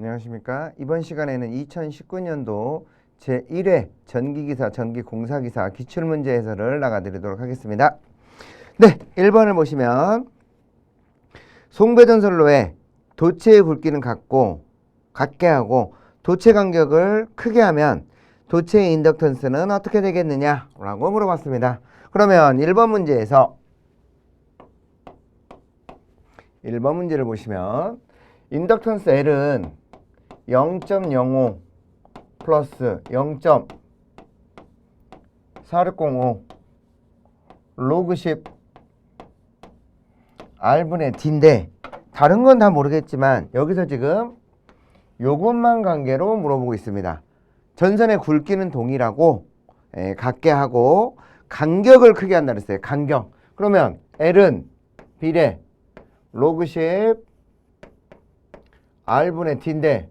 안녕하십니까. 이번 시간에는 2019년도 제1회 전기기사, 전기공사기사 기출문제 해설을 나가드리도록 하겠습니다. 네, 1번을 보시면 송배전선로에 도체의 굵기는 같게 하고 도체 간격을 크게 하면 도체의 인덕턴스는 어떻게 되겠느냐 라고 물어봤습니다. 그러면 1번 문제에서 1번 문제를 보시면 인덕턴스 L은 0.05 플러스 0.4605 로그 10 R분의 D인데 다른 건 다 모르겠지만 여기서 지금 요것만 관계로 물어보고 있습니다. 전선의 굵기는 동일하고 같게 하고 간격을 크게 한다 그랬어요. 간격. 그러면 L은 비례 로그 10 R분의 D인데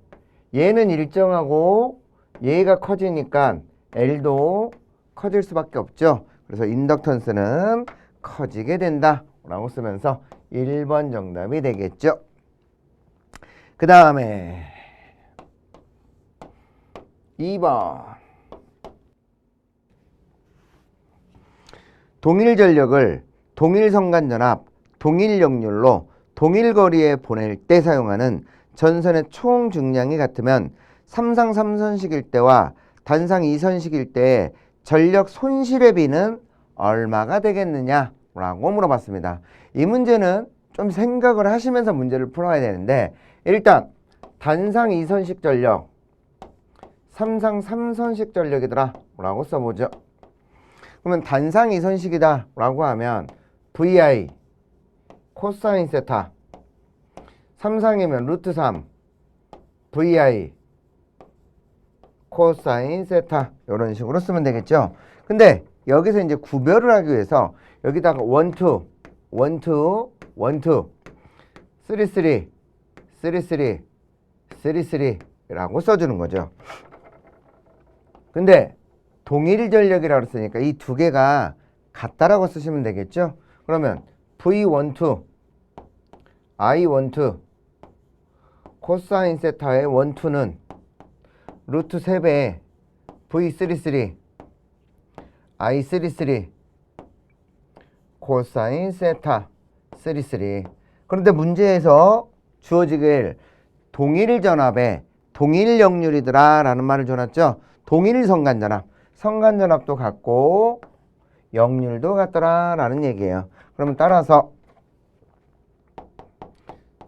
얘는 일정하고 얘가 커지니까 L도 커질 수밖에 없죠. 그래서 인덕턴스는 커지게 된다 라고 쓰면서 1번 정답이 되겠죠. 그 다음에 2번 동일 전력을 동일 성간전압, 동일 역률로 동일 거리에 보낼 때 사용하는 전선의 총 중량이 같으면 삼상 3선식일 때와 단상 2선식일 때의 전력 손실의 비는 얼마가 되겠느냐 라고 물어봤습니다. 이 문제는 좀 생각을 하시면서 문제를 풀어야 되는데 일단 단상 2선식 전력, 삼상 3선식 전력이더라 라고 써보죠. 그러면 단상 2선식이다 라고 하면 VI 코사인 세타, 삼상이면 루트 3 VI 코사인 세타 이런 식으로 쓰면 되겠죠. 근데 여기서 이제 구별을 하기 위해서 여기다가 1, 2, 1, 2, 1, 2 3, 3, 3, 3, 3, 3 라고 써주는 거죠. 근데 동일 전력이라고 했으니까 이 두 개가 같다라고 쓰시면 되겠죠. 그러면 V12 I12 코사인 세타의 1, 2는 루트 3배의 V33 I33 코사인 세타 33. 그런데 문제에서 주어지길 동일 전압에 동일 역률이더라 라는 말을 줘놨죠. 동일 성간전압, 성간전압도 같고 역률도 같더라 라는 얘기예요. 그러면 따라서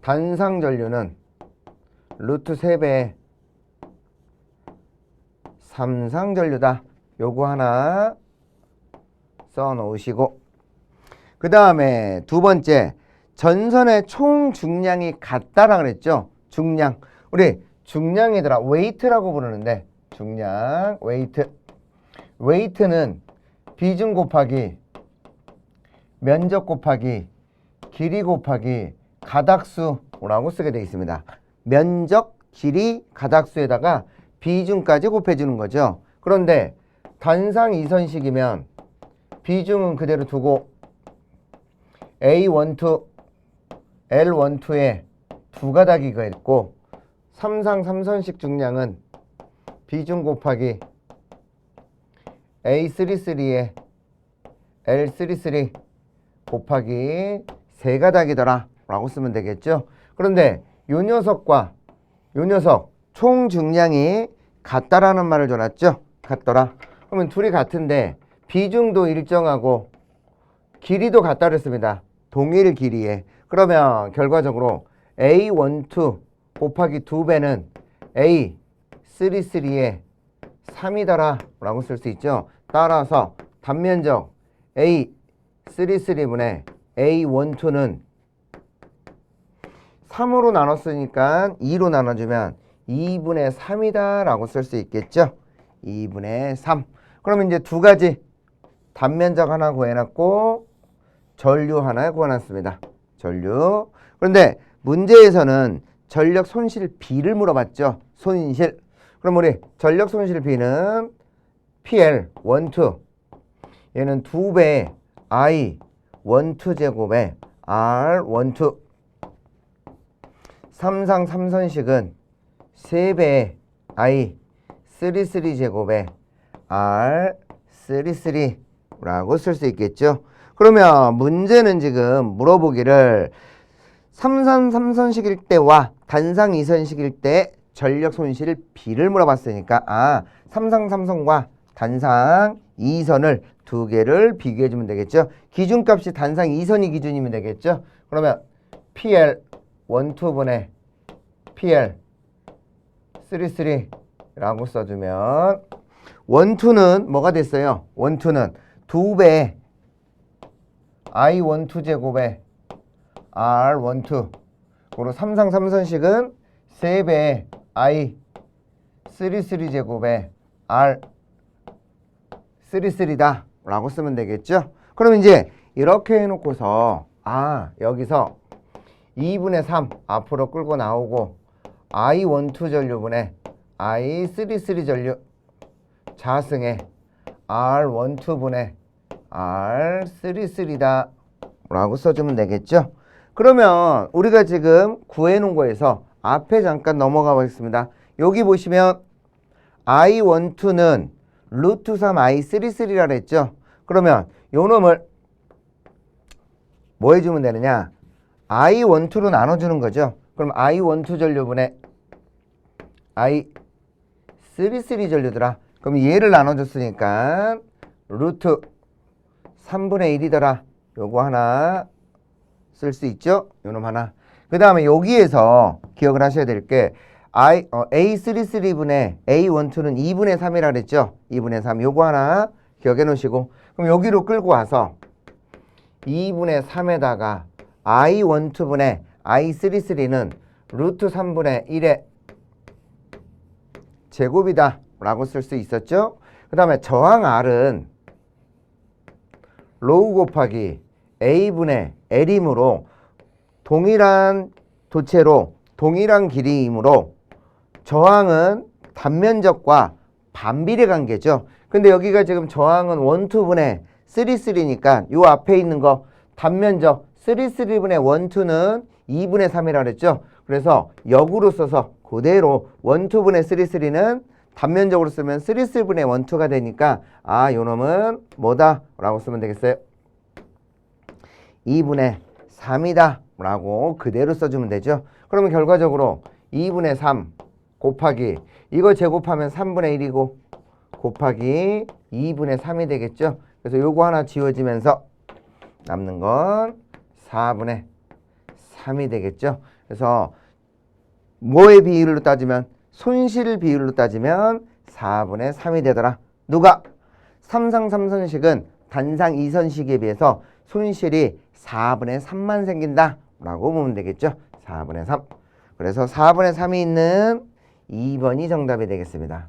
단상 전류는 루트 3배의 삼상 전류다. 요거 하나 써 놓으시고 그 다음에 두 번째 전선의 총 중량이 같다라 그랬죠. 중량. 우리 중량이더라 웨이트라고 부르는데 중량 웨이트. 웨이트는 비중 곱하기 면적 곱하기 길이 곱하기 가닥수라고 쓰게 되어 있습니다. 면적, 길이, 가닥수에다가 비중까지 곱해주는 거죠. 그런데 단상 2선식이면 비중은 그대로 두고 A12, L12에 두 가닥이가 있고 삼상 3선식 중량은 비중 곱하기 A33에 L33 곱하기 세 가닥이더라 라고 쓰면 되겠죠. 그런데 요 녀석과 요 녀석 총 중량이 같다라는 말을 줘놨죠. 같더라. 그러면 둘이 같은데 비중도 일정하고 길이도 같다 그랬습니다. 동일 길이에. 그러면 결과적으로 A12 곱하기 2배는 A33에 3이더라 라고 쓸 수 있죠. 따라서 단면적 A33분의 A12는 3으로 나눴으니까 2로 나눠주면 2분의 3이다 라고 쓸 수 있겠죠. 2분의 3. 그러면 이제 두 가지 단면적 하나 구해놨고 전류 하나 구해놨습니다. 전류. 그런데 문제에서는 전력 손실 비를 물어봤죠. 손실. 그럼 우리 전력 손실 비는 PL 1, 2 얘는 2배 I 1, 2 제곱에 R 1, 2 삼상 3선식은 3배의 I 33 제곱에 R 33라고 쓸 수 있겠죠. 그러면 문제는 지금 물어보기를 3선 3선식일 때와 단상 2선식일 때 전력 손실 B를 물어봤으니까 3상 3선과 단상 2선을 두 개를 비교해 주면 되겠죠. 기준값이 단상 2선이 기준이면 되겠죠. 그러면 PL 12분의 PL 33라고 써주면 원투는 뭐가 됐어요? 원투는 2배 I12 제곱에 R12 그리고 3상 3선식은 3배 I33 제곱에 R33다 라고 쓰면 되겠죠. 그럼 이제 이렇게 해놓고서 여기서 2분의 3 앞으로 끌고 나오고 I12 전류분의 I33 전류 자승에 R12분의 R33다 라고 써주면 되겠죠. 그러면 우리가 지금 구해놓은 거에서 앞에 잠깐 넘어가 보겠습니다. 여기 보시면 I12는 루트 3 I33라 그랬죠. 그러면 요 놈을 뭐 해주면 되느냐, I12로 나눠주는 거죠. 그럼 I12 전류분의 I33 전류더라. 그럼 얘를 나눠줬으니까 루트 3분의 1이더라. 요거 하나 쓸 수 있죠? 요놈 하나. 그 다음에 여기에서 기억을 하셔야 될 게 A33분의 A12는 2분의 3이라 그랬죠? 2분의 3 요거 하나 기억해 놓으시고, 그럼 여기로 끌고 와서 2분의 3에다가 I12분의 I33는 루트 3분의 1의 제곱이다 라고 쓸 수 있었죠. 그 다음에 저항 R은 로우 곱하기 A분의 L이므로 동일한 도체로 동일한 길이이므로 저항은 단면적과 반비례 관계죠. 근데 여기가 지금 저항은 1, 2분의 3, 3니까 요 앞에 있는 거 단면적 3, 3분의 1, 2는 2분의 3이라 그랬죠. 그래서 역으로 써서 그대로 1, 2분의 3, 3는 단면적으로 쓰면 3, 3분의 1, 2가 되니까 요 놈은 뭐다? 라고 쓰면 되겠어요. 2분의 3이다 라고 그대로 써주면 되죠. 그러면 결과적으로 2분의 3 곱하기 이거 제곱하면 3분의 1이고 곱하기 2분의 3이 되겠죠. 그래서 요거 하나 지워지면서 남는 건 4분의 3이 되겠죠. 그래서 뭐의 비율로 따지면 손실 비율로 따지면 4분의 3이 되더라. 누가? 3상 3선식은 단상 2선식에 비해서 손실이 4분의 3만 생긴다 라고 보면 되겠죠. 4분의 3. 그래서 4분의 3이 있는 2번이 정답이 되겠습니다.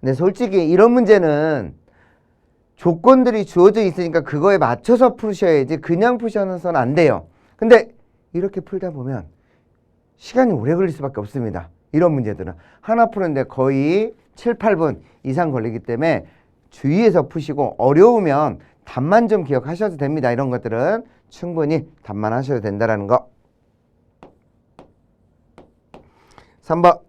근데 솔직히 이런 문제는 조건들이 주어져 있으니까 그거에 맞춰서 푸셔야지 그냥 푸셔서는 안 돼요. 근데 이렇게 풀다 보면 시간이 오래 걸릴 수밖에 없습니다. 이런 문제들은 하나 푸는데 거의 7, 8분 이상 걸리기 때문에 주의해서 푸시고 어려우면 답만 좀 기억하셔도 됩니다. 이런 것들은 충분히 답만 하셔도 된다는 거. 3번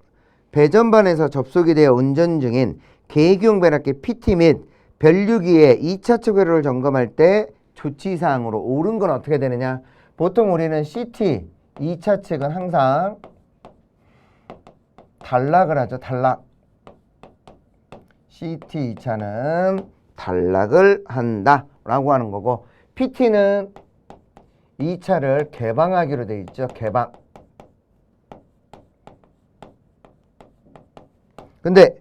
배전반에서 접속이 되어 운전 중인 계기용 변압기 PT 및 변류기의 2차 초계로를 점검할 때 조치사항으로 옳은 건 어떻게 되느냐. 보통 우리는 CT 2차 측은 항상 단락을 하죠. 단락. CT 2차는 단락을 한다 라고 하는 거고, PT는 2차를 개방하기로 돼 있죠. 개방. 근데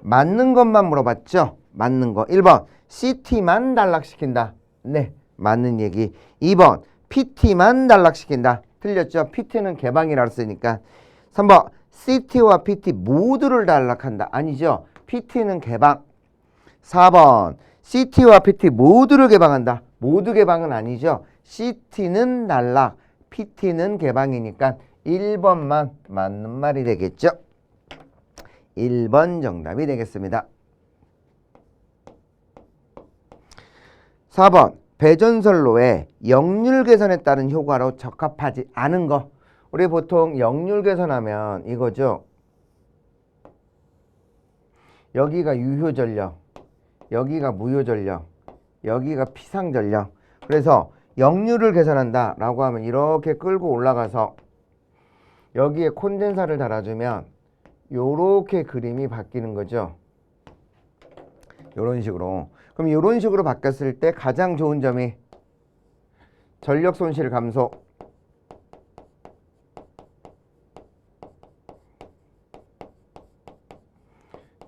맞는 것만 물어봤죠. 맞는 거 1번 CT만 단락시킨다. 네, 맞는 얘기. 2번 PT만 단락시킨다. 틀렸죠. PT는 개방이라고 쓰니까. 3번 CT와 PT 모두를 단락한다. 아니죠. PT는 개방. 4번 CT와 PT 모두를 개방한다. 모두 개방은 아니죠. CT는 단락, PT는 개방이니까 1번만 맞는 말이 되겠죠. 1번 정답이 되겠습니다. 4번 배전선로의 역률 개선에 따른 효과로 적합하지 않은 거. 우리 보통 역률 개선하면 이거죠. 여기가 유효전력, 여기가 무효전력, 여기가 피상전력. 그래서 역류를 계산한다 라고 하면 이렇게 끌고 올라가서 여기에 콘덴사를 달아주면 요렇게 그림이 바뀌는 거죠. 요런 식으로. 그럼 요런 식으로 바뀌었을 때 가장 좋은 점이 전력 손실 감소,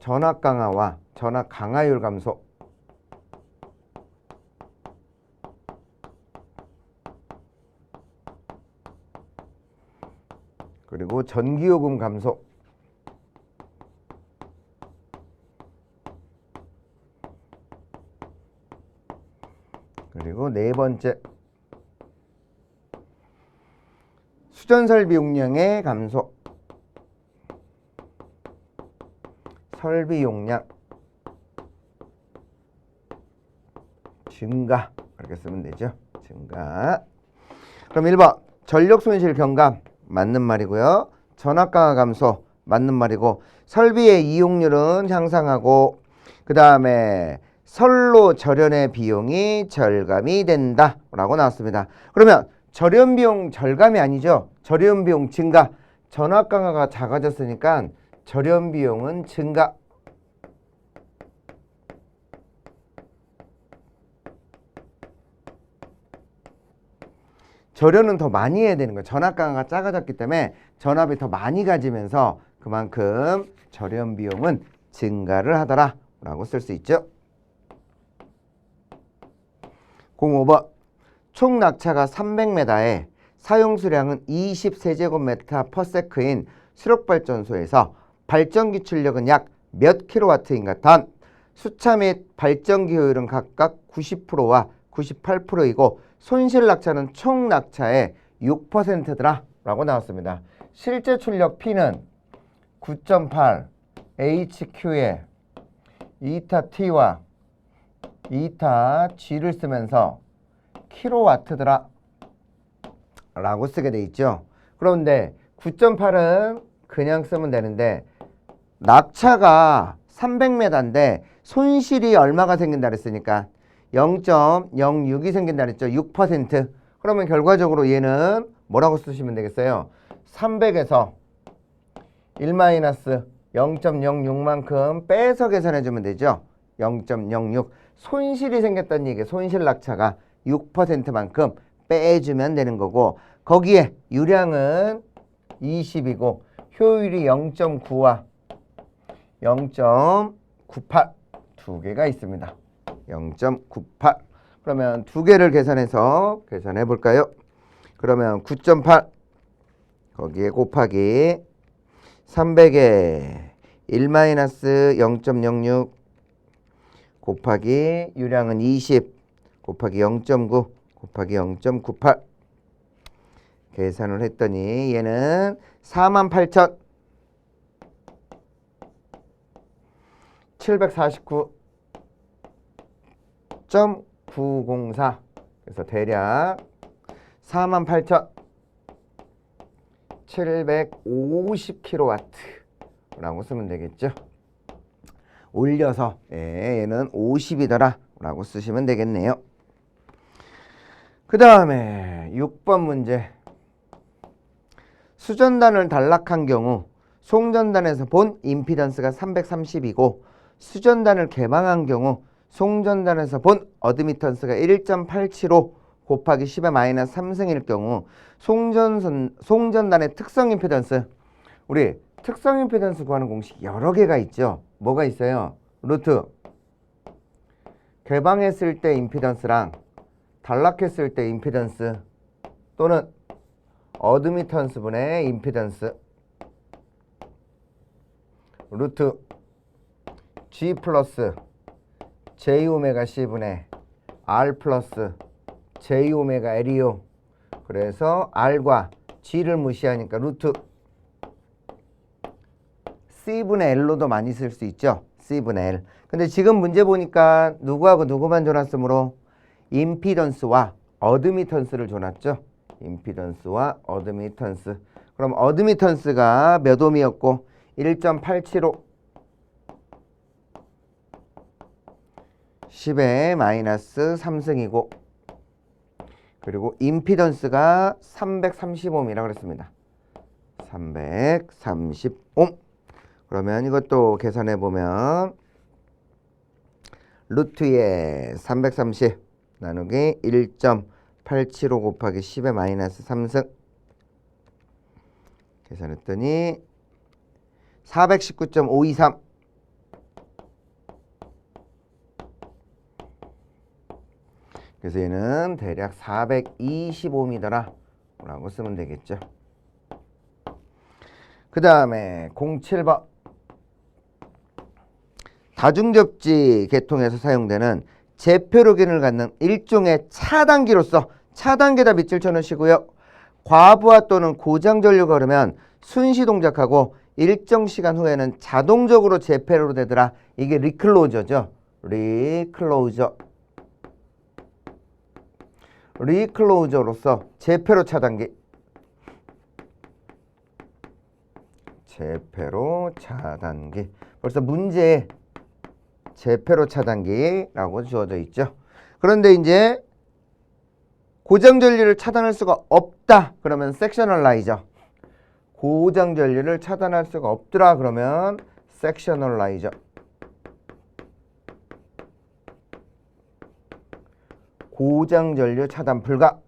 전압 강화와 전압 강화율 감소, 그리고 전기요금 감소, 그리고 네 번째 수전설비 용량의 감소, 설비 용량 증가. 그렇게 쓰면 되죠. 증가. 그럼 1번 전력 손실 경감 맞는 말이고요. 전압 강화 감소 맞는 말이고, 설비의 이용률은 향상하고, 그 다음에 선로 절연의 비용이 절감이 된다 라고 나왔습니다. 그러면 절연 비용 절감이 아니죠. 절연 비용 증가. 전압 강화가 작아졌으니까 절연 비용은 증가. 절연은 더 많이 해야 되는 거예요. 전압 강화가 작아졌기 때문에 전압이 더 많이 가지면서 그만큼 절연 비용은 증가를 하더라 라고 쓸 수 있죠. 05번 총 낙차가 300m에 사용 수량은 20세제곱미터/s인 수력발전소에서 발전기 출력은 약 몇 킬로와트인가? 단 수차 및 발전기 효율은 각각 90%와 98%이고 손실 낙차는 총 낙차의 6%더라 라고 나왔습니다. 실제 출력 P는 9.8 HQ에 이타 T와 이타 G를 쓰면서 킬로와트더라 라고 쓰게 돼 있죠. 그런데 9.8은 그냥 쓰면 되는데 낙차가 300m인데 손실이 얼마가 생긴다 그랬으니까 0.06이 생긴다 그랬죠. 6%. 그러면 결과적으로 얘는 뭐라고 쓰시면 되겠어요? 300에서 1-0.06만큼 빼서 계산해 주면 되죠. 0.06. 손실이 생겼다는 얘기예요. 손실 낙차가 6%만큼 빼주면 되는 거고, 거기에 유량은 20이고 효율이 0.9와 0.98 두 개가 있습니다. 0.98. 그러면 두 개를 계산해서 계산해 볼까요? 그러면 9.8 거기에 곱하기 300에 1-0.06 곱하기 유량은 20 곱하기 0.9 곱하기 0.98 계산을 했더니 얘는 48,749.904. 그래서 대략 48,750kW라고 쓰면 되겠죠. 올려서 얘는 50이더라 라고 쓰시면 되겠네요. 그 다음에 6번 문제. 수전단을 단락한 경우 송전단에서 본 임피던스가 330이고 수전단을 개방한 경우 송전단에서 본 어드미턴스가 1.875 곱하기 10의 -3승일 경우 송전단의 특성 임피던스, 우리 특성 임피던스 구하는 공식이 여러 개가 있죠. 뭐가 있어요? 루트 개방했을 때 임피던스랑 단락했을 때 임피던스 또는 어드미턴스 분의 임피던스 루트 G 플러스 J 오메가 C 분의 R 플러스 J 오메가 L이요. 그래서 R과 G를 무시하니까 루트 C분의 L로도 많이 쓸 수 있죠. C분의 L. 근데 지금 문제 보니까 누구하고 누구만 줘놨으므로 임피던스와 어드미턴스를 줘놨죠. 임피던스와 어드미턴스. 그럼 어드미턴스가 몇 옴이었고 1.875 10의 마이너스 3승이고 그리고 임피던스가 330옴이라고 그랬습니다. 330옴. 그러면 이것도 계산해 보면 루트에 330 나누기 1.875 곱하기 10의 마이너스 3승 계산했더니 419.523 그래서 얘는 대략 425m더라 라고 쓰면 되겠죠. 그 다음에 07번 다중접지 계통에서 사용되는 제표로긴을 갖는 일종의 차단기로서 차단기에다 밑줄 쳐놓으시고요. 과부하 또는 고장 전류가 흐르면 순시 동작하고 일정 시간 후에는 자동적으로 재폐로로 되더라. 이게 리클로저죠. 리클로저로서 재폐로 차단기. 재폐로 차단기. 벌써 문제에 재폐로 차단기라고 주어져 있죠. 그런데 이제 고장 전류를 차단할 수가 없다. 그러면 섹셔널라이저. 고장 전류를 차단할 수가 없더라. 그러면 섹셔널라이저. 고장 전류 차단 불가.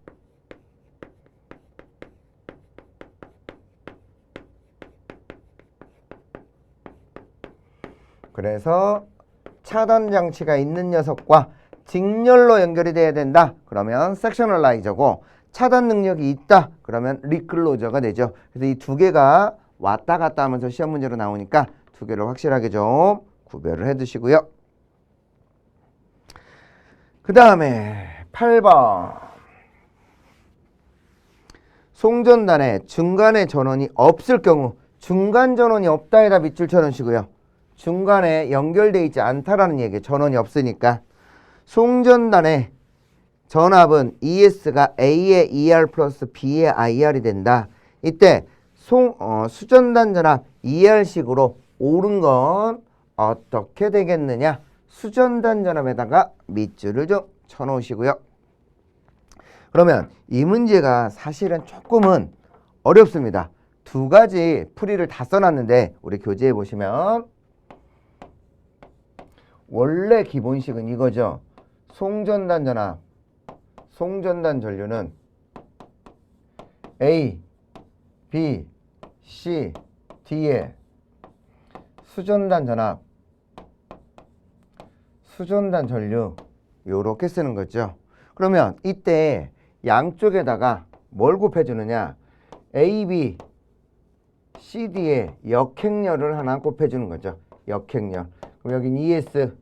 그래서 차단 장치가 있는 녀석과 직렬로 연결이 돼야 된다. 그러면 섹셔널라이저고 차단 능력이 있다. 그러면 리클로저가 되죠. 그래서 이 두 개가 왔다 갔다 하면서 시험 문제로 나오니까 두 개를 확실하게 좀 구별을 해 두시고요. 그 다음에 8번 송전단에 중간에 전원이 없을 경우 중간 전원이 없다에다 밑줄 쳐놓으시고요. 중간에 연결되어 있지 않다라는 얘기예요. 전원이 없으니까. 송전단의 전압은 ES가 A의 ER 플러스 B의 IR이 된다. 이때 수전단 전압 ER식으로 옳은 건 어떻게 되겠느냐. 수전단 전압에다가 밑줄을 좀 쳐놓으시고요. 그러면 이 문제가 사실은 조금은 어렵습니다. 두 가지 풀이를 다 써놨는데 우리 교재에 보시면 원래 기본식은 이거죠. 송전단 전압, 송전단 전류는 A, B, C, D의 수전단 전압, 수전단 전류 요렇게 쓰는 거죠. 그러면 이때 양쪽에다가 뭘 곱해주느냐. A, B, C, D의 역행렬을 하나 곱해주는 거죠. 역행렬. 그럼 여긴 ES,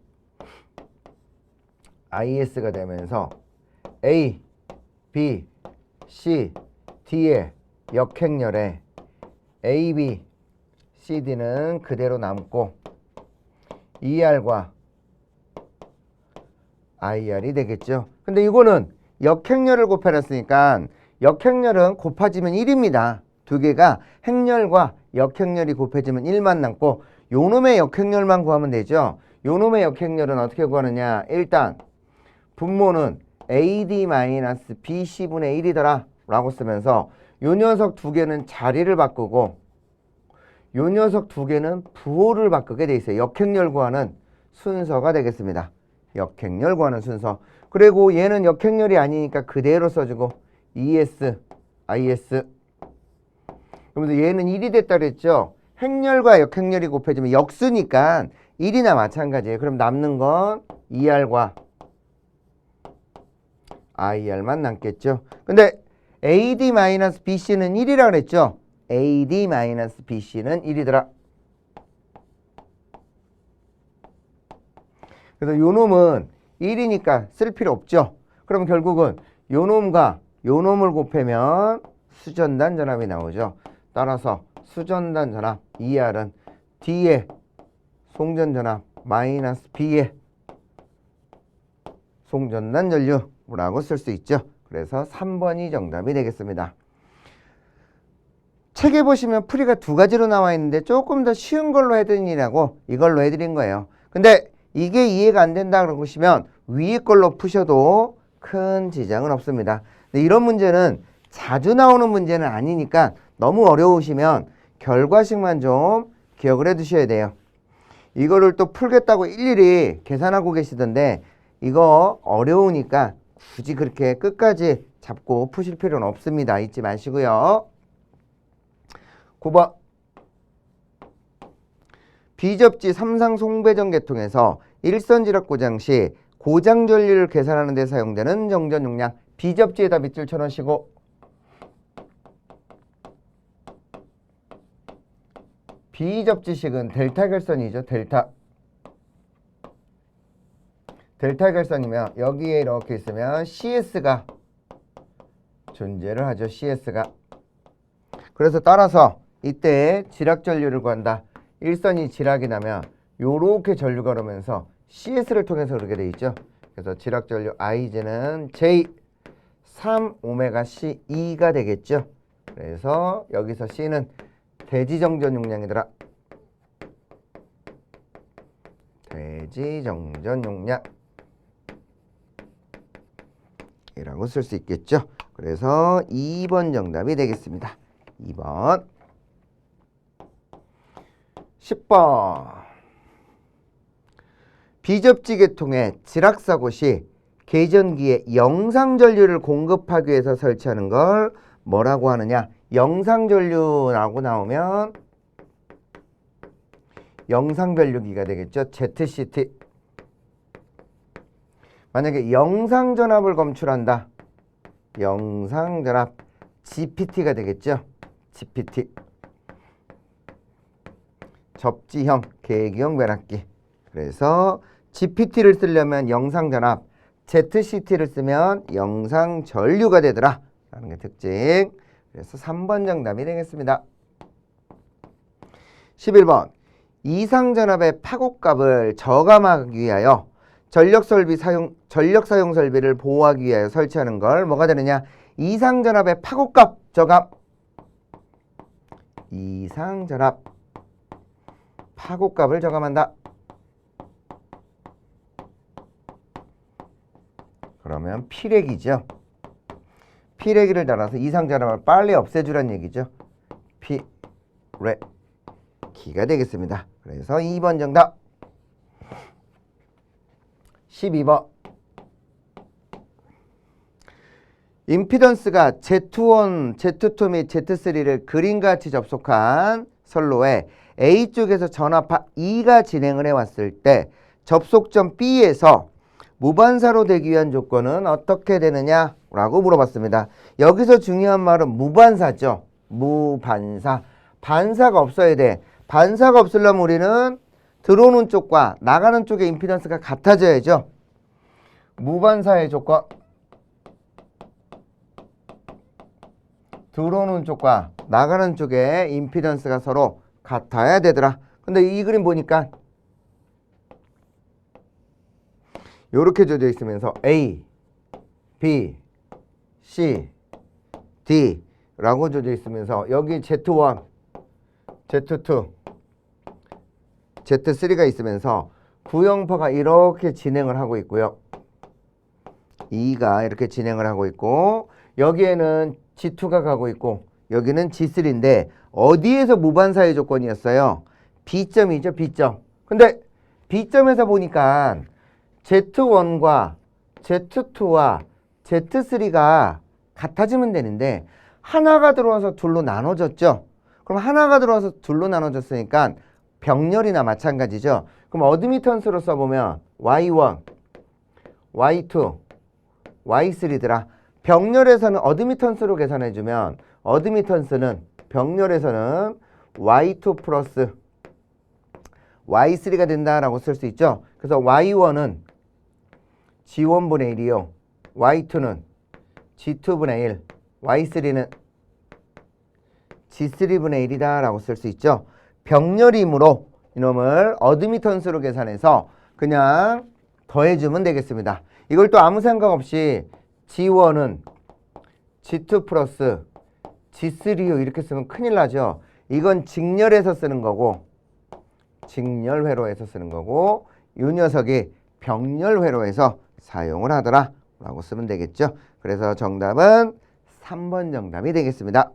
IS가 되면서 A, B, C, D의 역행렬에 A, B, C, D는 그대로 남고 ER과 IR이 되겠죠. 근데 이거는 역행렬을 곱해놨으니까 역행렬은 곱해지면 1입니다. 두 개가 행렬과 역행렬이 곱해지면 1만 남고 요놈의 역행렬만 구하면 되죠. 요놈의 역행렬은 어떻게 구하느냐. 일단 분모는 AD-BC분의 1이더라 라고 쓰면서 요 녀석 두 개는 자리를 바꾸고 요 녀석 두 개는 부호를 바꾸게 돼 있어요. 역행렬 구하는 순서가 되겠습니다. 역행렬 구하는 순서. 그리고 얘는 역행렬이 아니니까 그대로 써주고 ES, IS. 그러면서 얘는 1이 됐다 그랬죠. 행렬과 역행렬이 곱해지면 역수니까 1이나 마찬가지예요. 그럼 남는 건 ER과 IR만 남겠죠. 근데 AD-BC는 1이라 그랬죠. AD-BC는 1이더라. 그래서 요 놈은 1이니까 쓸 필요 없죠. 그럼 결국은 요 놈과 요 놈을 곱하면 수전단 전압이 나오죠. 따라서 수전단 전압 ER은 D의 송전 전압 마이너스 B의 송전단 전류라고 쓸 수 있죠. 그래서 3번이 정답이 되겠습니다. 책에 보시면 풀이가 두 가지로 나와 있는데 조금 더 쉬운 걸로 해드리라고 이걸로 해드린 거예요. 근데 이게 이해가 안 된다 그러시면 위에 걸로 푸셔도 큰 지장은 없습니다. 근데 이런 문제는 자주 나오는 문제는 아니니까 너무 어려우시면 결과식만 좀 기억을 해 두셔야 돼요. 이거를 또 풀겠다고 일일이 계산하고 계시던데 이거 어려우니까 굳이 그렇게 끝까지 잡고 푸실 필요는 없습니다. 잊지 마시고요. 9번 비접지 삼상 송배전 계통에서 일선지락 고장 시 고장 전류를 계산하는 데 사용되는 정전 용량. 비접지에다 밑줄 쳐놓으시고 비접지식은 델타 결선이죠. 델타 결선이면 여기에 이렇게 있으면 CS가 존재를 하죠. CS가. 그래서 따라서 이때 지락 전류를 구한다. 일선이 지락이 나면 요렇게 전류가 흐르면서 CS를 통해서 흐르게 돼 있죠. 그래서 지락 전류 IG는 J 3ωC2가 되겠죠. 그래서 여기서 C는 대지정전 용량이더라. 대지정전 용량 이라고 쓸 수 있겠죠. 그래서 2번 정답이 되겠습니다. 2번. 10번. 비접지 계통의 지락사고 시 계전기에 영상전류를 공급하기 위해서 설치하는 걸 뭐라고 하느냐. 영상전류라고 나오면 영상변류기가 되겠죠. ZCT. 만약에 영상전압을 검출한다. 영상전압 GPT가 되겠죠. GPT. 접지형 계기형 변압기. 그래서 GPT를 쓰려면 영상전압, ZCT를 쓰면 영상전류가 되더라 라는 게 특징. 그래서 3번 정답이 되겠습니다. 11번 이상전압의 파고값을 저감하기 위하여 전력 사용 설비를 보호하기 위하여 설치하는 걸 뭐가 되느냐? 이상전압의 파고값 저감. 이상전압 파고값을 저감한다. 그러면 피레기죠. 피레기를 달아서 이상전압을 빨리 없애주란 얘기죠. 피레기가 되겠습니다. 그래서 2번 정답. 12번 임피던스가 Z1, Z2 및 Z3를 그림같이 접속한 선로에 A쪽에서 전압파 E가 진행을 해왔을 때 접속점 B에서 무반사로 되기 위한 조건은 어떻게 되느냐? 라고 물어봤습니다. 여기서 중요한 말은 무반사죠. 무반사. 반사가 없어야 돼. 반사가 없으려면 우리는 들어오는 쪽과 나가는 쪽의 임피던스가 같아져야죠. 무반사의 조건. 들어오는 쪽과 나가는 쪽의 임피던스가 서로 같아야 되더라. 근데 이 그림 보니까 이렇게 줘져 있으면서 A, B, C, D 라고 줘져 있으면서 여기 Z1, Z2, Z3가 있으면서 구형파가 이렇게 진행을 하고 있고요. E가 이렇게 진행을 하고 있고 여기에는 G2가 가고 있고 여기는 G3인데 어디에서 무반사의 조건이었어요? B점이죠. B점. 근데 B점에서 보니까 Z1과 Z2와 Z3가 같아지면 되는데 하나가 들어와서 둘로 나눠졌죠. 그럼 하나가 들어와서 둘로 나눠졌으니까 병렬이나 마찬가지죠. 그럼 어드미턴스로 써보면 Y1, Y2, Y3더라. 병렬에서는 어드미턴스로 계산해주면 어드미턴스는 병렬에서는 Y2 플러스 Y3가 된다라고 쓸 수 있죠. 그래서 Y1은 G1분의 1이요. Y2는 G2분의 1, Y3는 G3분의 1이다 라고 쓸 수 있죠. 병렬이므로 이놈을 어드미턴스로 계산해서 그냥 더해주면 되겠습니다. 이걸 또 아무 생각 없이 G1은 G2 플러스 G3요 이렇게 쓰면 큰일 나죠. 이건 직렬해서 쓰는 거고 직렬회로에서 쓰는 거고 이 녀석이 병렬회로에서 사용을 하더라 라고 쓰면 되겠죠. 그래서 정답은 3번 정답이 되겠습니다.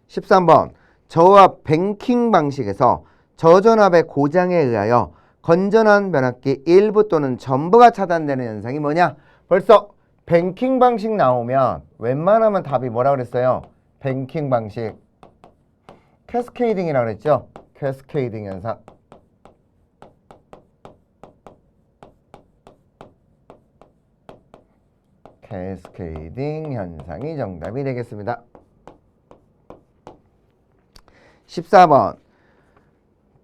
13번 저압 뱅킹 방식에서 저전압의 고장에 의하여 건전한 변압기 일부 또는 전부가 차단되는 현상이 뭐냐? 벌써 뱅킹 방식 나오면 웬만하면 답이 뭐라 그랬어요? 뱅킹 방식. 캐스케이딩이라고 그랬죠? 캐스케이딩 현상. 캐스케이딩 현상이 정답이 되겠습니다. 14번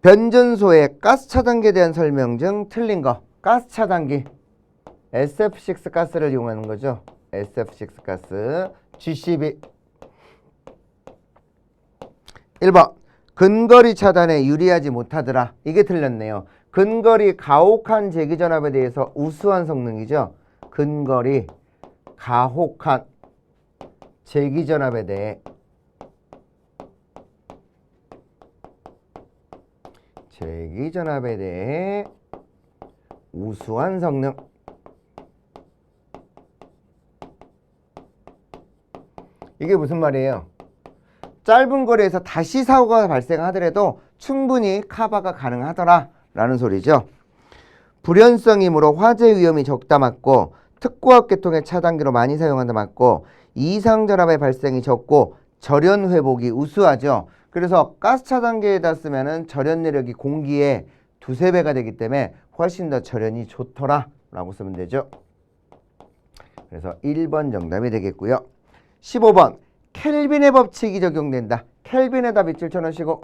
변전소의 가스 차단기에 대한 설명 중 틀린 거. 가스 차단기 SF6 가스를 이용하는 거죠. SF6 가스 GCB. 1번 근거리 차단에 유리하지 못하더라. 이게 틀렸네요. 근거리 가혹한 제기전압에 대해서 우수한 성능이죠. 근거리 가혹한 제기전압에 대해 우수한 성능. 이게 무슨 말이에요? 짧은 거리에서 다시 사고가 발생하더라도 충분히 커버가 가능하더라 라는 소리죠. 불연성이므로 화재 위험이 적다 맞고 특고압 계통의 차단기로 많이 사용한다 맞고 이상 전압의 발생이 적고 절연 회복이 우수하죠. 그래서 가스 차단기에다 쓰면은 절연 내력이 공기의 2~3배가 되기 때문에 훨씬 더 절연이 좋더라 라고 쓰면 되죠. 그래서 1번 정답이 되겠고요. 15번 켈빈의 법칙이 적용된다. 켈빈에다 밑줄 쳐놓으시고,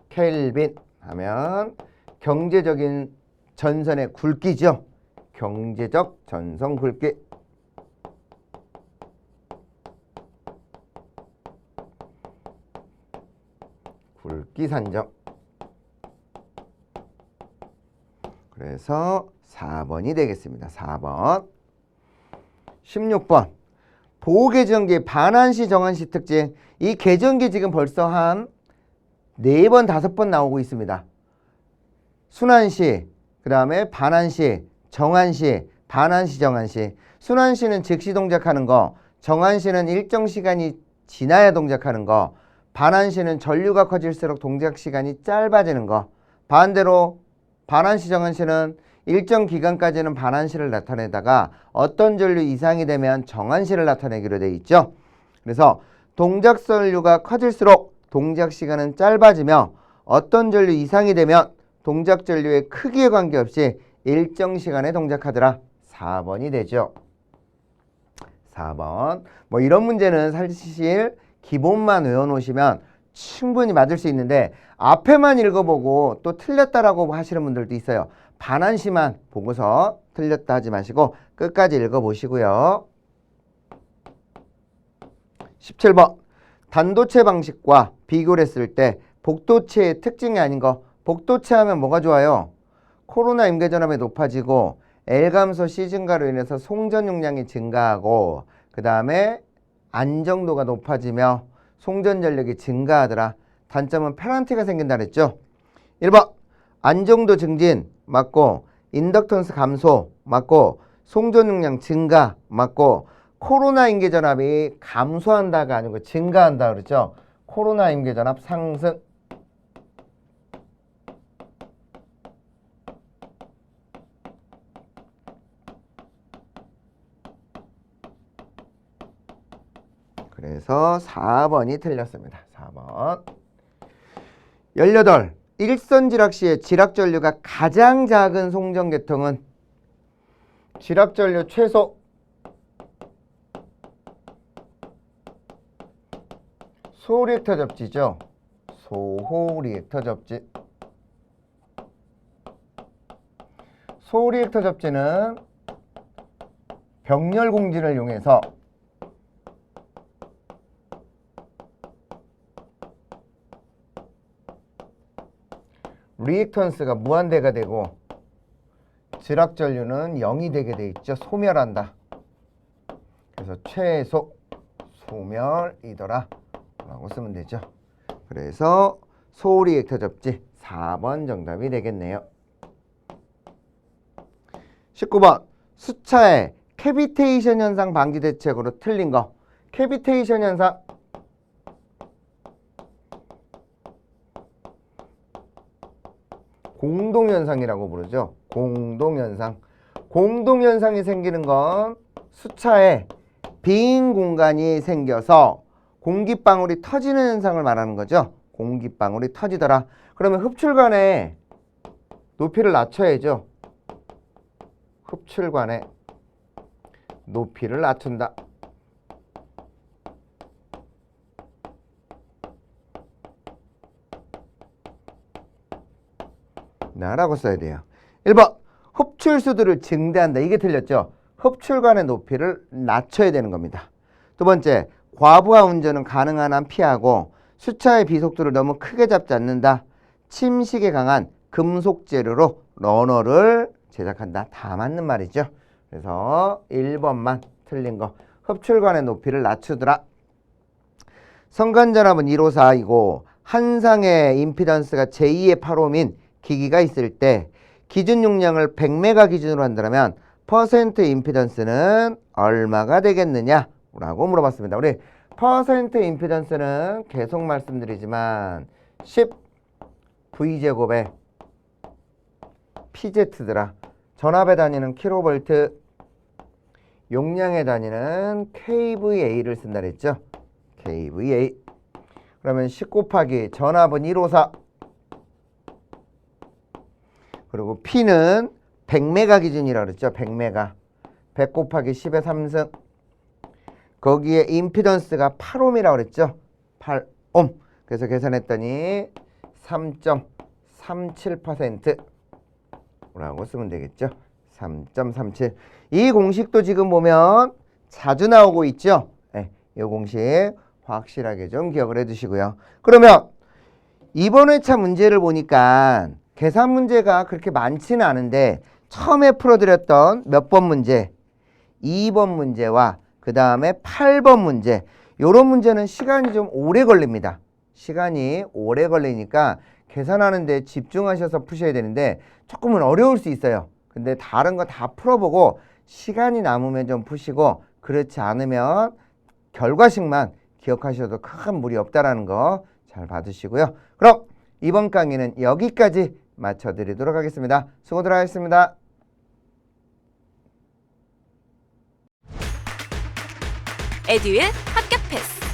켈빈 하면 경제적인 전선의 굵기죠. 경제적 전선 굵기. 굵기 산정. 그래서 4번이 되겠습니다. 4번. 16번 보호계정기 반환시 정환시 특징. 이 계정기 지금 벌써 한 4번 5번 나오고 있습니다. 순환시, 그 다음에 반환시, 정환시, 반환시, 정환시. 순환시는 즉시 동작하는 거, 정환시는 일정 시간이 지나야 동작하는 거, 반환시는 전류가 커질수록 동작 시간이 짧아지는 거. 반대로 반환시, 정환시는 일정 기간까지는 반환시를 나타내다가 어떤 전류 이상이 되면 정환시를 나타내기로 되어 있죠. 그래서 동작 전류가 커질수록 동작 시간은 짧아지며 어떤 전류 이상이 되면 동작 전류의 크기에 관계없이 일정 시간에 동작하더라. 4번이 되죠. 4번. 뭐 이런 문제는 사실 기본만 외워놓으시면 충분히 맞을 수 있는데 앞에만 읽어보고 또 틀렸다라고 하시는 분들도 있어요. 반환시만 보고서 틀렸다 하지 마시고 끝까지 읽어보시고요. 17번 단도체 방식과 비교를 했을 때 복도체의 특징이 아닌 거. 복도체 하면 뭐가 좋아요? 코로나 임계전압이 높아지고 L감소 C 증가로 인해서 송전 용량이 증가하고 그 다음에 안정도가 높아지며 송전 전력이 증가하더라. 단점은 페널티가 생긴다 그랬죠. 1번 안정도 증진 맞고 인덕턴스 감소 맞고 송전 용량 증가 맞고 코로나 임계전압이 감소한다가 아니고 증가한다 그랬죠. 코로나 임계전압 상승. 그래서 4번이 틀렸습니다. 4번. 18. 일선 지락 시에 지락 전류가 가장 작은 송전 계통은 지락 전류 최소 소리액터 접지죠. 소호리액터 접지. 소리액터 접지는 병렬 공진을 이용해서 리액턴스가 무한대가 되고 지락 전류는 0이 되게 돼 있죠. 소멸한다. 그래서 최소 소멸이더라 라고 쓰면 되죠. 그래서 소리액터 접지 4번 정답이 되겠네요. 19번 수차의 캐비테이션 현상 방지 대책으로 틀린 거. 캐비테이션 현상 공동현상이라고 부르죠. 공동현상. 공동현상이 생기는 건 수차에 빈 공간이 생겨서 공기방울이 터지는 현상을 말하는 거죠. 공기방울이 터지더라. 그러면 흡출관의 높이를 낮춰야죠. 흡출관의 높이를 낮춘다. 라고 써야 돼요. 1번 흡출수들을 증대한다. 이게 틀렸죠. 흡출관의 높이를 낮춰야 되는 겁니다. 두 번째, 과부하 운전은 가능한 한 피하고 수차의 비속도를 너무 크게 잡지 않는다. 침식에 강한 금속 재료로 러너를 제작한다. 다 맞는 말이죠. 그래서 1번만 틀린 거. 흡출관의 높이를 낮추더라. 성간전압은 154이고 한 상의 임피던스가 제2의 8옴인 기기가 있을 때 기준 용량을 100메가 기준으로 한다면 퍼센트 임피던스는 얼마가 되겠느냐? 라고 물어봤습니다. 우리 퍼센트 임피던스는 계속 말씀드리지만 10V제곱에 PZ더라. 전압에 다니는 킬로볼트, 용량에 다니는 kVA를 쓴다 그랬죠. kVA. 그러면 10 곱하기 전압은 154. 그리고 P는 100메가 기준이라고 그랬죠. 100메가. 100 곱하기 10의 3승. 거기에 임피던스가 8옴이라고 그랬죠. 8옴. 그래서 계산했더니 3.37% 라고 쓰면 되겠죠. 3.37. 이 공식도 지금 보면 자주 나오고 있죠. 네, 이 공식 확실하게 좀 기억을 해두시고요. 그러면 이번 회차 문제를 보니까 계산 문제가 그렇게 많지는 않은데 처음에 풀어드렸던 몇 번 문제, 2번 문제와 그 다음에 8번 문제, 요런 문제는 시간이 좀 오래 걸립니다. 시간이 오래 걸리니까 계산하는 데 집중하셔서 푸셔야 되는데 조금은 어려울 수 있어요. 근데 다른 거 다 풀어보고 시간이 남으면 좀 푸시고 그렇지 않으면 결과식만 기억하셔도 큰 무리 없다라는 거 잘 봐두시고요. 그럼 이번 강의는 여기까지 마쳐드리도록 하겠습니다. 수고들 하셨습니다. 에듀윌 합격 패스.